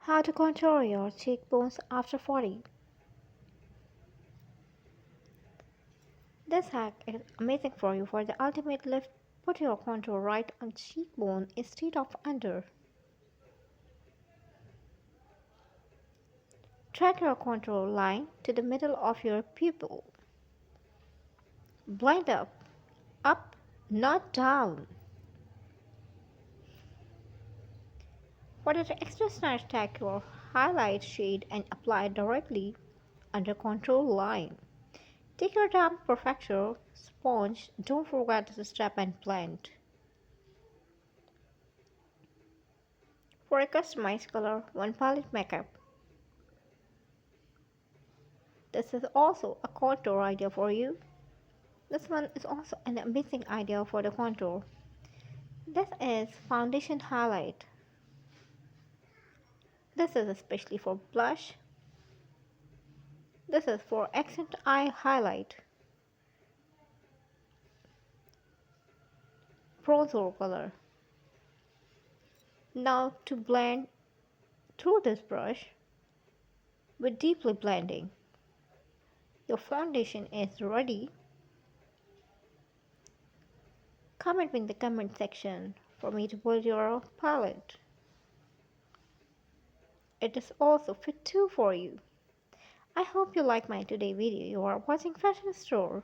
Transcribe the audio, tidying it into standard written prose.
How to contour your cheekbones after 40. This hack is amazing for you for the ultimate lift. Put your contour right on cheekbone instead of under. Track your contour line to the middle of your pupil. Blend up, not down. For the extra snatch, take your highlight shade and apply it directly under contour line. Take your damp perfector sponge, don't forget to step and blend. For a customized color, one palette makeup. This is also a contour idea for you. This one is also an amazing idea for the contour. This is foundation highlight. This is especially for blush. This is for accent eye highlight. Bronzer color. Now to blend through this brush with deeply blending. Your foundation is ready. Comment in the comment section for me to build your palette. It is also fit too for you. I hope you like my today video. You are watching Fashion Store.